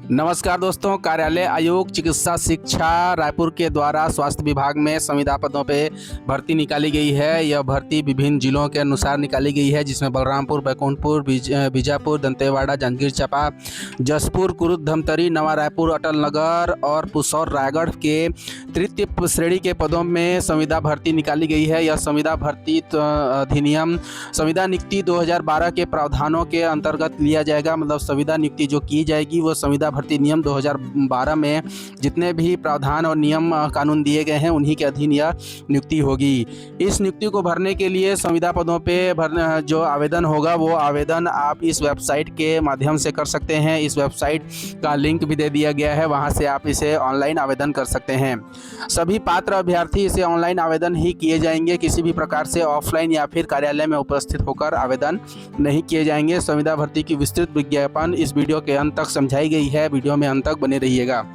नमस्कार दोस्तों, कार्यालय आयोग चिकित्सा शिक्षा रायपुर के द्वारा स्वास्थ्य विभाग में संविदा पदों पे भर्ती निकाली गई है। यह भर्ती विभिन्न जिलों के अनुसार निकाली गई है, जिसमें बलरामपुर, बैकुंठपुर, बीजापुर, दंतेवाड़ा, जांजगीर चांपा, जसपुर, कुरुद, धमतरी, नवा रायपुर, अटल नगर और पुसौर रायगढ़ के तृतीय श्रेणी के पदों में संविदा भर्ती निकाली गई है। यह संविदा भर्ती अधिनियम संविदा नियुक्ति 2012 के प्रावधानों के अंतर्गत लिया जाएगा। मतलब संविदा नियुक्ति जो की जाएगी वो संविदा भर्ती नियम 2012 में जितने भी प्रावधान और नियम कानून दिए गए हैं उन्हीं के अधीन यह नियुक्ति होगी। इस नियुक्ति को भरने के लिए संविदा पदों पे जो आवेदन होगा वो आवेदन आप इस वेबसाइट के माध्यम से कर सकते हैं। इस वेबसाइट का लिंक भी दे दिया गया है, वहां से आप इसे ऑनलाइन आवेदन कर सकते हैं। सभी पात्र अभ्यर्थी इसे ऑनलाइन आवेदन ही किए जाएंगे, किसी भी प्रकार से ऑफलाइन या फिर कार्यालय में उपस्थित होकर आवेदन नहीं किए जाएंगे। संविदा भर्ती की विस्तृत विज्ञापन इस वीडियो के अंत तक समझाई गई है, वीडियो में अंत तक बने रहिएगा।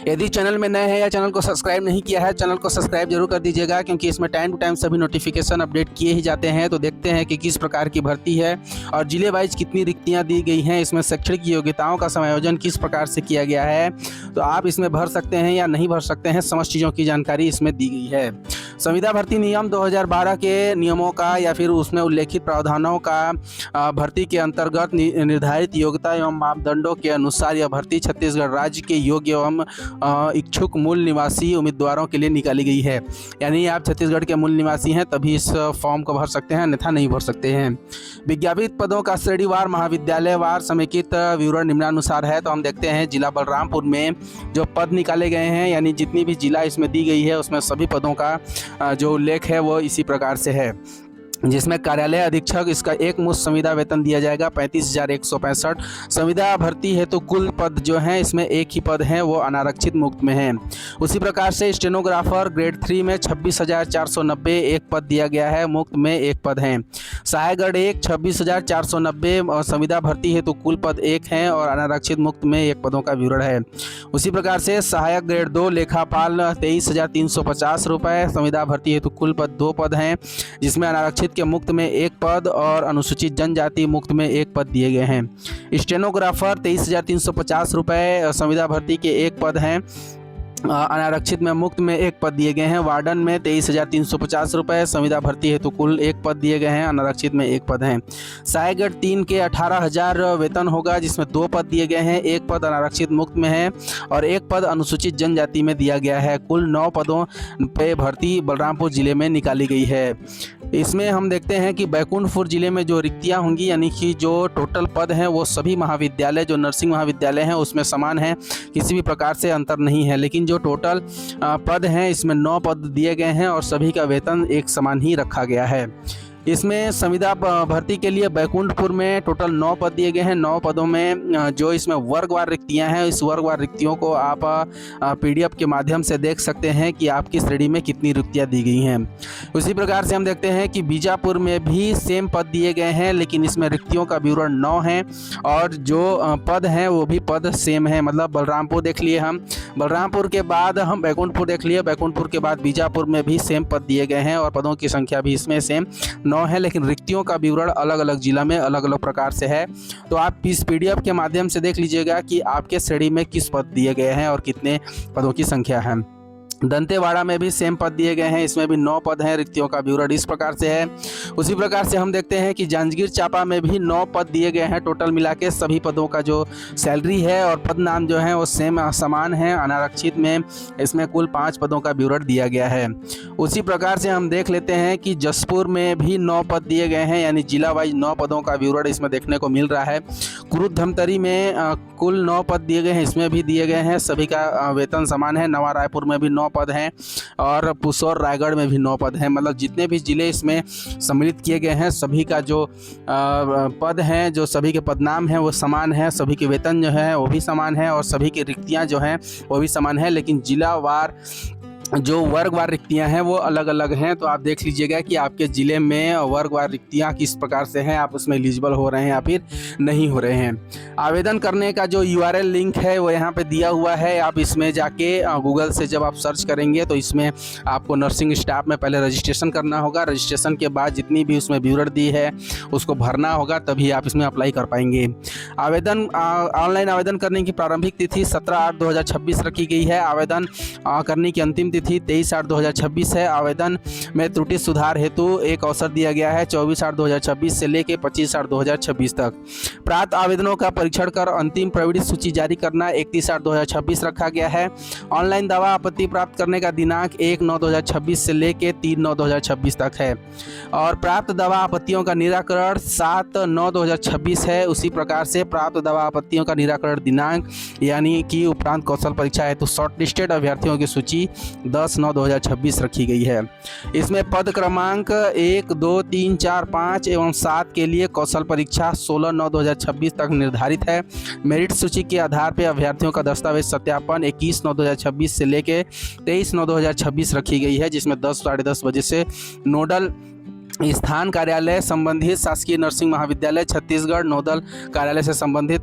यदि चैनल में नए हैं या चैनल को सब्सक्राइब नहीं किया है, चैनल को सब्सक्राइब जरूर कर दीजिएगा, क्योंकि इसमें टाइम टू टाइम सभी नोटिफिकेशन अपडेट किए ही जाते हैं। तो देखते हैं कि किस प्रकार की भर्ती है और जिले वाइज कितनी रिक्तियां दी गई हैं, इसमें शैक्षणिक योग्यताओं का समायोजन किस प्रकार से किया गया है, तो आप इसमें भर सकते हैं या नहीं भर सकते हैं, समस्त चीज़ों की जानकारी इसमें दी गई है। संविदा भर्ती नियम 2012 के नियमों का या फिर उसमें उल्लेखित प्रावधानों का भर्ती के अंतर्गत निर्धारित योग्यता एवं मापदंडों के अनुसार यह भर्ती छत्तीसगढ़ राज्य के योग्य एवं इच्छुक मूल निवासी उम्मीदवारों के लिए निकाली गई है। यानी आप छत्तीसगढ़ के मूल निवासी हैं तभी इस फॉर्म को भर सकते हैं, अन्यथा नहीं भर सकते हैं। विज्ञापित पदों का श्रेणीवार महाविद्यालयवार समेकित विवरण निम्नानुसार है। तो हम देखते हैं जिला बलरामपुर में जो पद निकाले गए हैं, यानी जितनी भी जिला इसमें दी गई है उसमें सभी पदों का जो उल्लेख है वो इसी प्रकार से है, जिसमें कार्यालय अधीक्षक इसका एक मुश्त संविदा वेतन दिया जाएगा 35,165। संविदा भर्ती है तो कुल पद जो हैं इसमें एक ही पद हैं, वो अनारक्षित मुक्त में हैं। उसी प्रकार से स्टेनोग्राफर ग्रेड 3 में 26,490 एक पद दिया गया है, मुक्त में एक पद हैं। सहायक ग्रेड 1 26,490 संविदा भर्ती है तो कुल पद एक हैं और अनारक्षित मुक्त में एक पदों का विवरण है। उसी प्रकार से सहायक ग्रेड 2 लेखापाल 23,350 रुपये संविदा भर्ती है तो कुल पद 2 पद हैं, जिसमें अनारक्षित के मुक्त में एक पद और अनुसूचित जनजाति मुक्त में एक पद दिए गए हैं। स्टेनोग्राफर 23,350 रुपये संविदा भर्ती के एक पद हैं, अनारक्षित में मुक्त में एक पद दिए गए हैं। वार्डन में 23,350 रुपये संविदा भर्ती है तो कुल एक पद दिए गए हैं, अनारक्षित में एक पद हैं। सहायक ग्रेड 3 के 18,000 वेतन होगा, जिसमें 2 पद दिए गए हैं, एक पद अनारक्षित मुक्त में है और एक पद अनुसूचित जनजाति में दिया गया है। कुल 9 पदों पे भर्ती बलरामपुर जिले में निकाली गई है। इसमें हम देखते हैं कि बैकुंठपुर जिले में जो रिक्तियां होंगी, यानी कि जो टोटल पद हैं वो सभी महाविद्यालय जो नर्सिंग महाविद्यालय हैं उसमें समान है, किसी भी प्रकार से अंतर नहीं है। लेकिन जो टोटल पद हैं इसमें 9 पद दिए गए हैं और सभी का वेतन एक समान ही रखा गया है। इसमें संविदा भर्ती के लिए बैकुंठपुर में टोटल 9 पद दिए गए हैं। 9 पदों में जो इसमें वर्गवार रिक्तियां हैं, इस वर्गवार रिक्तियों को आप PDF के माध्यम से देख सकते हैं कि आपकी श्रेणी में कितनी रिक्तियां दी गई हैं। उसी प्रकार से हम देखते हैं कि बीजापुर में भी सेम पद दिए गए हैं, लेकिन इसमें रिक्तियों का विवरण 9 है और जो पद हैं वो भी पद सेम है। मतलब बलरामपुर देख लिए हम, बलरामपुर के बाद हम बैकुंठपुर देख लिए, बैकुंठपुर के बाद बीजापुर में भी सेम पद दिए गए हैं और पदों की संख्या भी इसमें सेम 9 है, लेकिन रिक्तियों का विवरण अलग अलग जिला में अलग अलग प्रकार से है। तो आप इस PDF के माध्यम से देख लीजिएगा कि आपके श्रेणी में किस पद दिए गए हैं और कितने पदों की संख्या है। दंतेवाड़ा में भी सेम पद दिए गए हैं, इसमें भी 9 पद हैं, रिक्तियों का विवरण इस प्रकार से है। उसी प्रकार से हम देखते हैं कि जांजगीर चांपा में भी 9 पद दिए गए हैं। टोटल मिला के सभी पदों का जो सैलरी है और पद नाम जो है वो सेम समान है। अनारक्षित में इसमें कुल 5 पदों का विवरण दिया गया है। उसी प्रकार से हम देख लेते हैं कि जसपुर में भी 9 पद दिए गए हैं, यानी जिला वाइज 9 पदों का विवरण इसमें देखने को मिल रहा है। कुरुद धमतरी में कुल 9 पद दिए गए हैं, इसमें भी दिए गए हैं, सभी का वेतन समान है। नवा रायपुर में भी 9 पद हैं और पुसौर रायगढ़ में भी 9 पद हैं। मतलब जितने भी जिले इसमें सम्मिलित किए गए हैं सभी का जो पद हैं, जो सभी के पदनाम हैं वो समान है, सभी के वेतन जो है वो भी समान है और सभी की रिक्तियां जो हैं वो भी समान है। लेकिन जिलावार जो वर्गवार रिक्तियां हैं वो अलग अलग हैं, तो आप देख लीजिएगा कि आपके ज़िले में वर्गवार रिक्तियां किस प्रकार से हैं, आप उसमें एलिजिबल हो रहे हैं या फिर नहीं हो रहे हैं। आवेदन करने का जो URL लिंक है वो यहाँ पे दिया हुआ है। आप इसमें जाके गूगल से जब आप सर्च करेंगे तो इसमें आपको नर्सिंग स्टाफ में पहले रजिस्ट्रेशन करना होगा। रजिस्ट्रेशन के बाद जितनी भी उसमें विवरण दी है उसको भरना होगा, तभी आप इसमें अप्लाई कर पाएंगे। आवेदन ऑनलाइन आवेदन करने की प्रारंभिक तिथि 17/8/2026 रखी गई है। आवेदन करने की अंतिम तिथि 23/8/2026 है। आवेदन में त्रुटि सुधार हेतु एक अवसर दिया गया है 24/8/2026 से लेकर 25/8/2026 तक। प्राप्त आवेदनों का परीक्षण कर अंतिम प्रविष्टि सूची जारी करना 31/8/2026 रखा गया है। ऑनलाइन दावा आपत्ति प्राप्त करने का दिनांक 1/9/2026 से लेकर 3/9/2026 तक है और प्राप्त दावा आपत्तियों का निराकरण 7/9/2026 है। उसी प्रकार से प्राप्त दावा आपत्तियों का निराकरण दिनांक यानी कि उपरांत कौशल परीक्षा हेतु शॉर्टलिस्टेड अभ्यर्थियों की सूची 10/9/2026 रखी गई है। इसमें पद क्रमांक 1, 2, 3, 4, 5 एवं 7 के लिए कौशल परीक्षा 16/9/2026 तक निर्धारित है। मेरिट सूची के आधार पर अभ्यर्थियों का दस्तावेज सत्यापन 21/9/2026 से लेकर 23/9/2026 रखी गई है, जिसमें 10 साढ़े 10 बजे से नोडल स्थान कार्यालय संबंधित शासकीय नर्सिंग महाविद्यालय छत्तीसगढ़ नोडल कार्यालय से संबंधित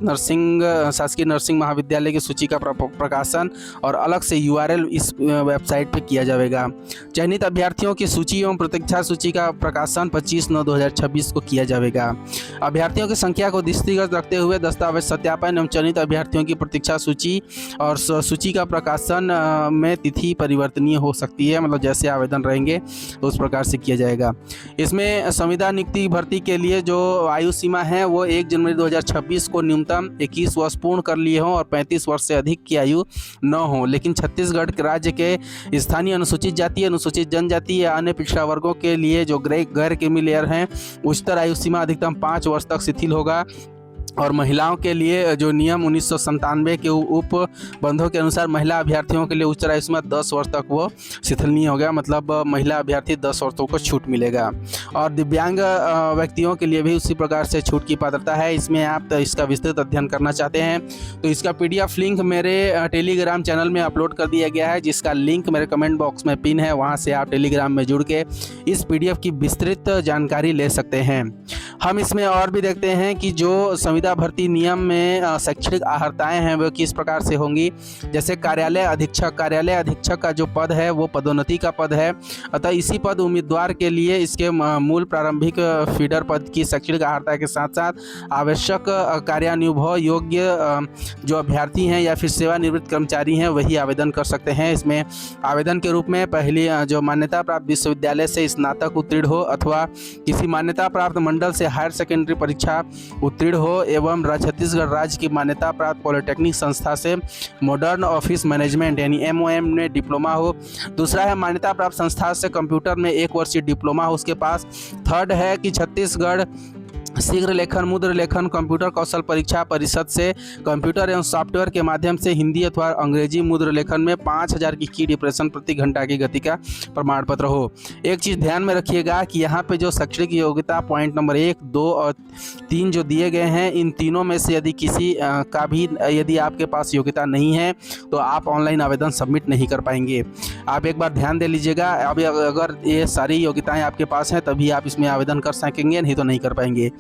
शासकीय नर्सिंग महाविद्यालय की सूची का प्रकाशन और अलग से URL इस वेबसाइट पर किया जाएगा। चयनित अभ्यर्थियों की सूची एवं प्रतीक्षा सूची का प्रकाशन 25/9/2026 को किया जाएगा। अभ्यर्थियों की संख्या को दृष्टिगत रखते हुए दस्तावेज सत्यापन एवं चयनित अभ्यर्थियों की प्रतीक्षा सूची और सूची का प्रकाशन में तिथि परिवर्तनीय हो सकती है, मतलब जैसे आवेदन रहेंगे उस प्रकार से किया जाएगा। इसमें संविदा नियुक्ति भर्ती के लिए जो आयु सीमा है वो 1 जनवरी 2026 को न्यूनतम 21 वर्ष पूर्ण कर लिए हों और 35 वर्ष से अधिक की आयु न हो, लेकिन छत्तीसगढ़ राज्य के स्थानीय अनुसूचित जाति, अनुसूचित जनजाति या अन्य पिछड़ा वर्गों के लिए जो गैर क्रीमी लेयर हैं उच्चतर आयु सीमा अधिकतम 5 वर्ष तक शिथिल होगा और महिलाओं के लिए जो नियम 1997 के उपबंधों के अनुसार महिला अभ्यर्थियों के लिए उच्चतर आयु सीमा 10 वर्ष तक वो शिथिलनीय हो गया, मतलब महिला अभ्यर्थी 10 वर्षों को छूट मिलेगा। और दिव्यांग व्यक्तियों के लिए भी उसी प्रकार से छूट की पात्रता है। इसमें आप इसका विस्तृत अध्ययन करना चाहते हैं तो इसका PDF लिंक मेरे टेलीग्राम चैनल में अपलोड कर दिया गया है, जिसका लिंक मेरे कमेंट बॉक्स में पिन है। वहाँ से आप टेलीग्राम में जुड़ के इस PDF की विस्तृत जानकारी ले सकते हैं। हम इसमें और भी देखते हैं कि जो संविदा भर्ती नियम में शैक्षणिक अर्हताएं हैं वो किस प्रकार से होंगी। जैसे कार्यालय अधीक्षक का जो पद है वो पदोन्नति का पद है, अतः इसी पद उम्मीदवार के लिए इसके मूल प्रारंभिक फीडर पद की शैक्षणिक अर्हता के साथ साथ आवश्यक कार्यानुभव योग्य जो अभ्यर्थी हैं या फिर सेवानिवृत्त कर्मचारी हैं वही आवेदन कर सकते हैं। इसमें आवेदन के रूप में पहली जो मान्यता प्राप्त विश्वविद्यालय से स्नातक उत्तीर्ण हो अथवा किसी मान्यता प्राप्त मंडल से हायर सेकेंडरी परीक्षा उत्तीर्ण हो एवं छत्तीसगढ़ राज्य की मान्यता प्राप्त पॉलिटेक्निक संस्था से मॉडर्न ऑफिस मैनेजमेंट यानी MOM में डिप्लोमा हो। दूसरा है मान्यता प्राप्त संस्था से कंप्यूटर में 1 वर्षीय डिप्लोमा हो उसके पास। थर्ड है कि छत्तीसगढ़ शीघ्र लेखन मुद्र लेखन कंप्यूटर कौशल परीक्षा परिषद से कंप्यूटर एवं सॉफ्टवेयर के माध्यम से हिंदी अथवा अंग्रेजी मुद्र लेखन में 5000 की डिप्रेशन प्रति घंटा की गति का प्रमाण पत्र हो। एक चीज़ ध्यान में रखिएगा कि यहाँ पे जो शैक्षणिक योग्यता पॉइंट नंबर 1, 2 और 3 जो दिए गए हैं, इन तीनों में से यदि किसी का भी यदि आपके पास योग्यता नहीं है तो आप ऑनलाइन आवेदन सबमिट नहीं कर पाएंगे। आप एक बार ध्यान दे लीजिएगा। अभी अगर ये सारी योग्यताएँ आपके पास हैं तभी आप इसमें आवेदन कर सकेंगे, नहीं तो नहीं कर पाएंगे।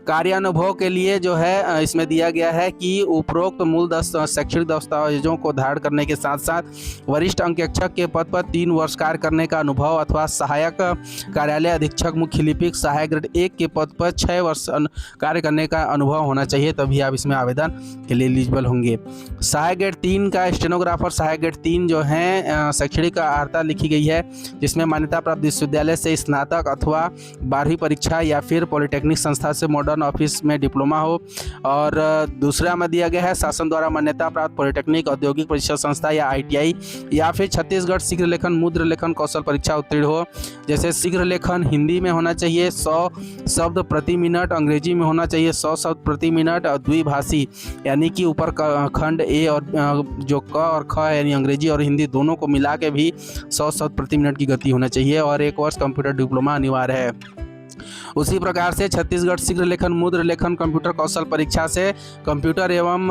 कार्यानुभव के लिए जो है इसमें दिया गया है कि उपरोक्त मूल शैक्षणिक दस्तावेजों को धारण करने के साथ साथ वरिष्ठ अंकेक्षक के पद पर 3 वर्ष कार्य करने का अनुभव अथवा सहायक कार्यालय अधीक्षक मुख्य लिपिक सहायक ग्रेड 1 के पद पर 6 वर्ष कार्य करने का अनुभव होना चाहिए, तभी आप इसमें आवेदन के लिए एलिजिबल होंगे। सहायक ग्रेड 3 का स्टेनोग्राफर सहायक ग्रेड 3 जो है शैक्षणिक अर्हता लिखी गई है, जिसमें मान्यता प्राप्त विश्वविद्यालय से स्नातक अथवा 12वीं परीक्षा या फिर पॉलिटेक्निक संस्था से मॉडर्न ऑफिस में डिप्लोमा हो। और दूसरा में दिया गया है शासन द्वारा मान्यता प्राप्त पॉलिटेक्निक औद्योगिक परीक्षा संस्था या ITI या फिर छत्तीसगढ़ शीघ्र लेखन मुद्र लेखन कौशल परीक्षा उत्तीर्ण हो। जैसे शीघ्र लेखन हिंदी में होना चाहिए 100 शब्द प्रति मिनट, अंग्रेजी में होना चाहिए 100 शब्द प्रति मिनट और द्विभाषी यानी कि ऊपर खंड A और जो क और ख यानी अंग्रेजी और हिंदी दोनों को मिला के भी 100 शब्द प्रति मिनट की गति होना चाहिए और 1 वर्ष कंप्यूटर डिप्लोमा अनिवार्य है। उसी प्रकार से छत्तीसगढ़ शीघ्र लेखन मुद्र लेखन कंप्यूटर कौशल परीक्षा से कंप्यूटर एवं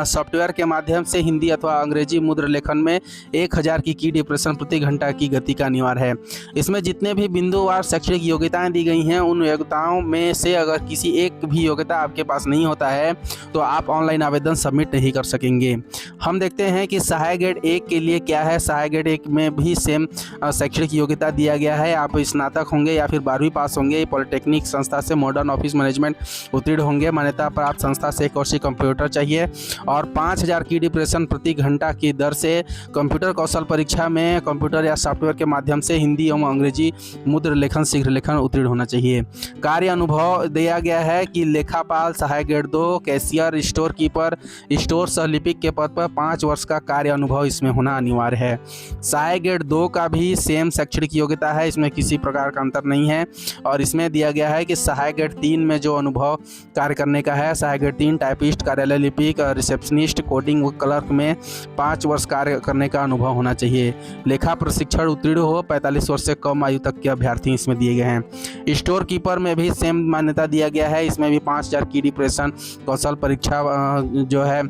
सॉफ्टवेयर के माध्यम से हिंदी अथवा अंग्रेजी मुद्र लेखन में 1000 की डिप्रेशन प्रति घंटा की गति का अनिवार्य है। इसमें जितने भी बिंदुवार शैक्षणिक योग्यताएं दी गई हैं उन योग्यताओं में से अगर किसी एक भी योग्यता आपके पास नहीं होता है तो आप ऑनलाइन आवेदन सबमिट नहीं कर सकेंगे। हम देखते हैं कि सहायक ग्रेड 1 के लिए क्या है। सहायक ग्रेड 1 में भी सेम शैक्षणिक योग्यता दिया गया है। आप स्नातक होंगे या फिर 12वीं पास होंगे, पॉलिटेक्निक संस्था से मॉडर्न ऑफिस मैनेजमेंट उत्तीर्ण होंगे, मान्यता प्राप्त संस्था से एक वर्षीय कंप्यूटर चाहिए और 5000 की डिप्रेशन प्रति घंटा की दर से कंप्यूटर कौशल परीक्षा में कंप्यूटर या सॉफ्टवेयर के माध्यम से हिंदी एवं अंग्रेजी मुद्र लेखन शीघ्र लेखन उत्तीर्ण होना चाहिए। कार्य अनुभव दिया गया है कि लेखापाल सहायक grade 2, cashier, store keeper, store सहलिपिक के पद पर 5 वर्ष का कार्य अनुभव इसमें होना अनिवार्य है। सहायक ग्रेड 2 का भी सेम शैक्षणिक योग्यता है, इसमें किसी प्रकार का अंतर नहीं है। और इसमें दिया गया है कि सहायक ग्रेड 3 में जो अनुभव कार्य करने का है, सहायक ग्रेड 3 टाइपिस्ट, कार्यालय लिपिक, रिसेप्शनिस्ट, कोडिंग व क्लर्क में 5 वर्ष कार्य करने का अनुभव होना चाहिए। लेखा प्रशिक्षण उत्तीर्ण हो, 45 वर्ष से कम आयु तक के अभ्यर्थी इसमें दिए गए हैं। स्टोर कीपर में भी सेम मान्यता दिया गया है, इसमें भी 5000 की डिप्रेशन कौशल परीक्षा जो है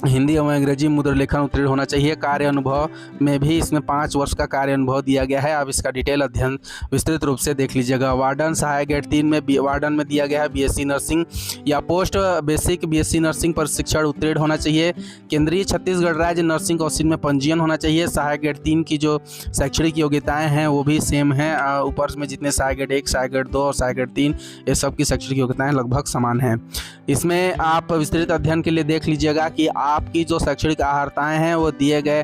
हिंदी एवं अंग्रेजी मुद्र लेखन उत्तीर्ण होना चाहिए। कार्य अनुभव में भी इसमें 5 वर्ष का कार्य अनुभव दिया गया है। आप इसका डिटेल अध्ययन विस्तृत रूप से देख लीजिएगा। वार्डन सहायक ग्रेड 3 में वार्डन में दिया गया है बीएससी नर्सिंग या पोस्ट बेसिक बीएससी नर्सिंग पर शिक्षण उत्तीर्ण होना चाहिए। केंद्रीय छत्तीसगढ़ राज्य नर्सिंग काउंसिल में पंजीयन होना चाहिए। सहायक ग्रेड 3 की जो शैक्षणिक योग्यताएँ हैं वो भी सेम हैं। ऊपर में जितने सहायक ग्रेड 1, सहायक ग्रेड 2 और सहायक ग्रेड 3 ये सब की शैक्षणिक योग्यताएँ लगभग समान हैं। इसमें आप विस्तृत अध्ययन के लिए देख लीजिएगा कि आपकी जो शैक्षणिक अर्हताएं हैं वो दिए गए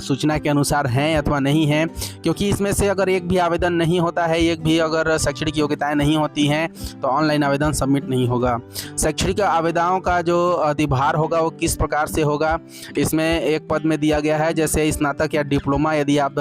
सूचना के अनुसार हैं अथवा नहीं हैं, क्योंकि इसमें से अगर एक भी आवेदन नहीं होता है, एक भी अगर शैक्षणिक योग्यताएं नहीं होती हैं तो ऑनलाइन आवेदन सबमिट नहीं होगा। शैक्षणिक आवेदनों का जो अधिभार होगा वो किस प्रकार से होगा, इसमें एक पद में दिया गया है जैसे स्नातक या डिप्लोमा यदि आप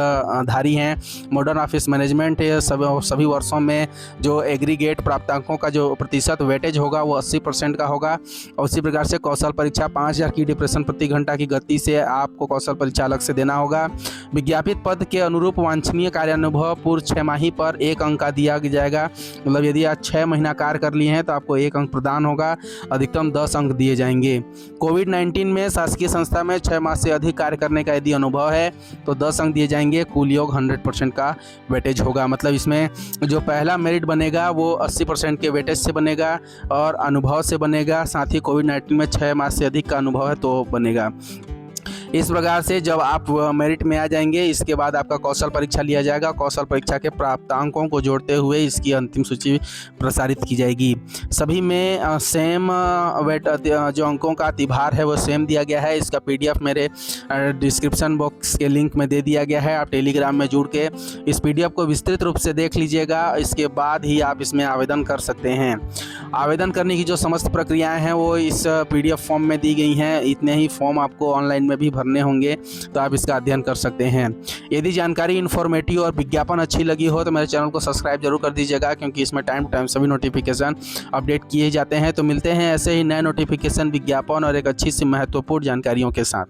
धारी हैं, मॉडर्न ऑफिस मैनेजमेंट सभी वर्षों में जो एग्रीगेट प्राप्तांकों का जो प्रतिशत वेटेज होगा वो 80% का होगा। और उसी प्रकार से कौशल परीक्षा 5000 की डिप्रेशन प्रति घंटा की गति से आपको कौशल परीक्षा अलग से देना होगा। विज्ञापित पद के अनुरूप वांछनीय कार्यानुभव पूर्व 6 माही पर 1 अंक का दिया जाएगा। मतलब यदि आप 6 महीना कार्य कर लिए हैं तो आपको 1 अंक प्रदान होगा, अधिकतम 10 अंक दिए जाएंगे। कोविड-19 में शासकीय संस्था में 6 माह से अधिक कार्य करने का यदि अनुभव है तो 10 अंक दिए जाएंगे। कुल योग 100% का वेटेज होगा। मतलब इसमें जो पहला मेरिट बनेगा वो 80% के वेटेज से बनेगा और अनुभव से बनेगा। साथ ही कोविड-19 में 6 माह से अधिक का अनुभव है तो बनेगा। इस प्रकार से जब आप मेरिट में आ जाएंगे इसके बाद आपका कौशल परीक्षा लिया जाएगा। कौशल परीक्षा के प्राप्तांकों को जोड़ते हुए इसकी अंतिम सूची प्रसारित की जाएगी। सभी में सेम वेट जो अंकों का अतिभार है वो सेम दिया गया है। इसका PDF मेरे डिस्क्रिप्शन बॉक्स के लिंक में दे दिया गया है। आप टेलीग्राम में जुड़ के इस PDF को विस्तृत रूप से देख लीजिएगा, इसके बाद ही आप इसमें आवेदन कर सकते हैं। आवेदन करने की जो समस्त प्रक्रियाएँ हैं वो इस PDF फॉर्म में दी गई हैं। इतने ही फॉर्म आपको ऑनलाइन में भी भरने होंगे तो आप इसका अध्ययन कर सकते हैं। यदि जानकारी इन्फॉर्मेटिव और विज्ञापन अच्छी लगी हो तो मेरे चैनल को सब्सक्राइब जरूर कर दीजिएगा, क्योंकि इसमें टाइम टू टाइम सभी नोटिफिकेशन अपडेट किए जाते हैं। तो मिलते हैं ऐसे ही नए नोटिफिकेशन, विज्ञापन और एक अच्छी सी महत्वपूर्ण जानकारियों के साथ।